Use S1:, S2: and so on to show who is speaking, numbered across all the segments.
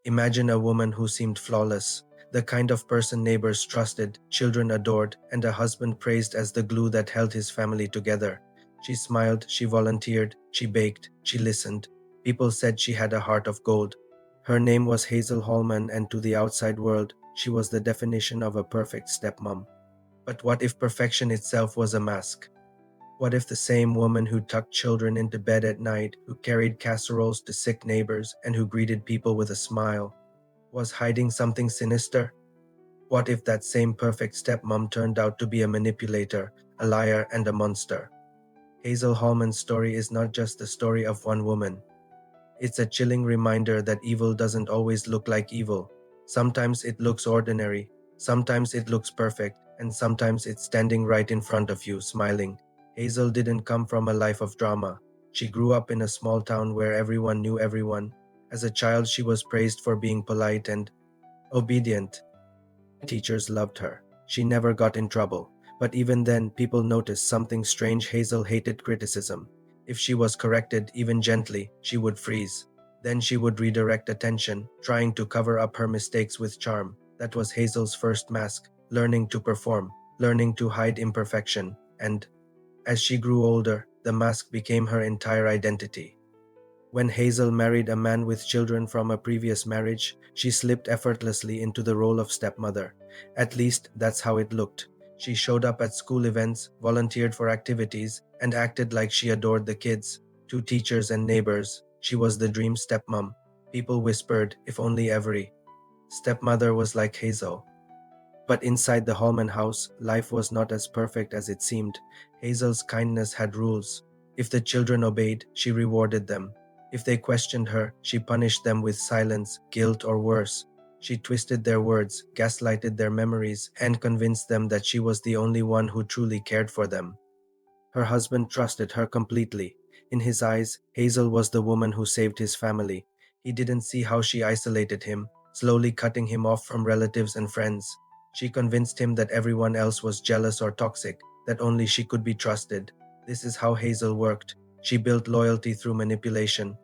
S1: Imagine a woman who seemed flawless, the kind of person neighbors trusted, children adored, and a husband praised as the glue that held his family together. She smiled, she volunteered, she baked, she listened. People said she had a heart of gold. Her name was Hazel Homan, and to the outside world, she was the definition of a perfect stepmom. But what if perfection itself was a mask? What if the same woman who tucked children into bed at night, who carried casseroles to sick neighbors, and who greeted people with a smile, was hiding something sinister? What if that same perfect stepmom turned out to be a manipulator, a liar, and a monster? Hazel Hallman's story is not just the story of one woman. It's a chilling reminder that evil doesn't always look like evil. Sometimes it looks ordinary, sometimes it looks perfect, and sometimes it's standing right in front of you, smiling. Hazel didn't come from a life of drama. She grew up in a small town where everyone knew everyone. As a child, she was praised for being polite and obedient. Teachers loved her. She never got in trouble. But even then, people noticed something strange. Hazel hated criticism. If she was corrected, even gently, she would freeze. Then she would redirect attention, trying to cover up her mistakes with charm. That was Hazel's first mask, learning to perform, learning to hide imperfection. And as she grew older, the mask became her entire identity. When Hazel married a man with children from a previous marriage, she slipped effortlessly into the role of stepmother. At least, that's how it looked. She showed up at school events, volunteered for activities, and acted like she adored the kids. To teachers and neighbors, she was the dream stepmom. People whispered, if only every stepmother was like Hazel. But inside the Holman house, life was not as perfect as it seemed. Hazel's kindness had rules. If the children obeyed, she rewarded them. If they questioned her, she punished them with silence, guilt, or worse. She twisted their words, gaslighted their memories, and convinced them that she was the only one who truly cared for them. Her husband trusted her completely. In his eyes, Hazel was the woman who saved his family. He didn't see how she isolated him, slowly cutting him off from relatives and friends. She convinced him that everyone else was jealous or toxic, that only she could be trusted. This is how Hazel worked. She built loyalty through manipulation.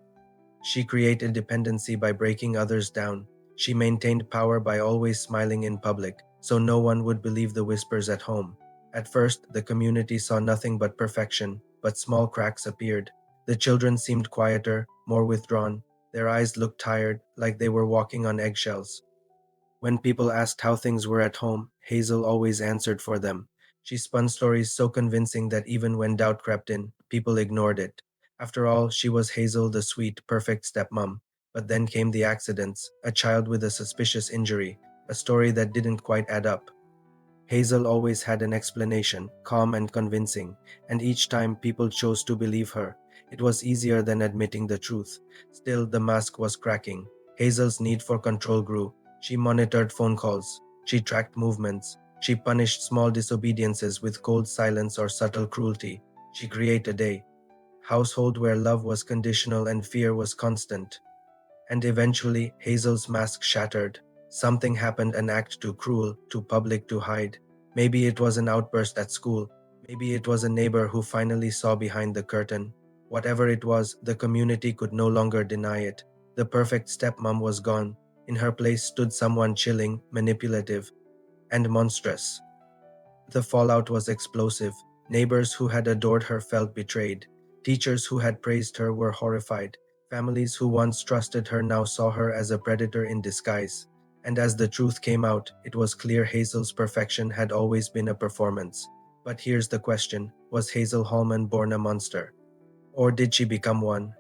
S1: She created dependency by breaking others down. She maintained power by always smiling in public, so no one would believe the whispers at home. At first, the community saw nothing but perfection, but small cracks appeared. The children seemed quieter, more withdrawn. Their eyes looked tired, like they were walking on eggshells. When people asked how things were at home, Hazel always answered for them. She spun stories so convincing that even when doubt crept in, people ignored it. After all, she was Hazel, the sweet, perfect stepmom. But then came the accidents, a child with a suspicious injury, a story that didn't quite add up. Hazel always had an explanation, calm and convincing, and each time people chose to believe her. It was easier than admitting the truth. Still, the mask was cracking. Hazel's need for control grew. She monitored phone calls. She tracked movements. She punished small disobediences with cold silence or subtle cruelty. She created a household where love was conditional and fear was constant. And eventually, Hazel's mask shattered. Something happened, an act too cruel, too public to hide. Maybe it was an outburst at school. Maybe it was a neighbor who finally saw behind the curtain. Whatever it was, the community could no longer deny it. The perfect stepmom was gone. In her place stood someone chilling, manipulative, and monstrous. The fallout was explosive. Neighbors who had adored her felt betrayed. Teachers who had praised her were horrified. Families who once trusted her now saw her as a predator in disguise. And as the truth came out, it was clear Hazel's perfection had always been a performance. But here's the question, was Hazel Hallman born a monster? Or did she become one?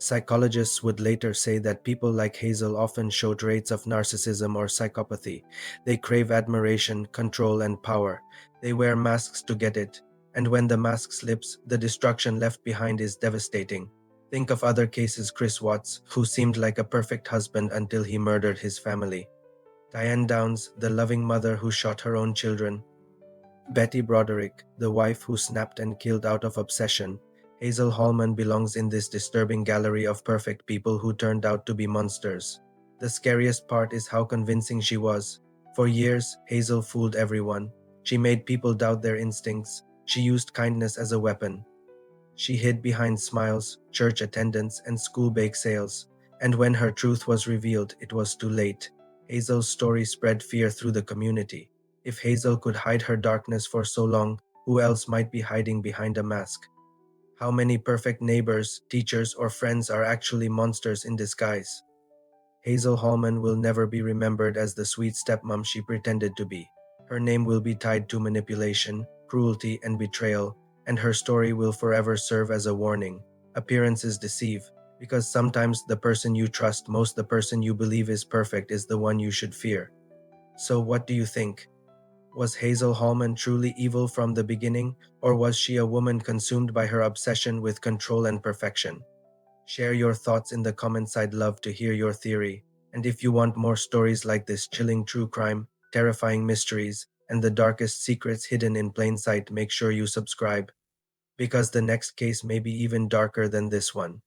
S1: Psychologists would later say that people like Hazel often show traits of narcissism or psychopathy. They crave admiration, control, and power. They wear masks to get it. And when the mask slips, the destruction left behind is devastating. Think of other cases: Chris Watts, who seemed like a perfect husband until he murdered his family. Diane Downs, the loving mother who shot her own children. Betty Broderick, the wife who snapped and killed out of obsession. Hazel Hallman belongs in this disturbing gallery of perfect people who turned out to be monsters. The scariest part is how convincing she was. For years, Hazel fooled everyone. She made people doubt their instincts. She used kindness as a weapon. She hid behind smiles, church attendance, and school bake sales. And when her truth was revealed, it was too late. Hazel's story spread fear through the community. If Hazel could hide her darkness for so long, who else might be hiding behind a mask? How many perfect neighbors, teachers, or friends are actually monsters in disguise? Hazel Homan will never be remembered as the sweet stepmom she pretended to be. Her name will be tied to manipulation, cruelty, and betrayal, and her story will forever serve as a warning. Appearances deceive, because sometimes the person you trust most, the person you believe is perfect, is the one you should fear. So, what do you think? Was Hazel Homan truly evil from the beginning, or was she a woman consumed by her obsession with control and perfection? Share your thoughts in the comments. I'd love to hear your theory. And if you want more stories like this, chilling true crime, terrifying mysteries, and the darkest secrets hidden in plain sight, make sure you subscribe, because the next case may be even darker than this one.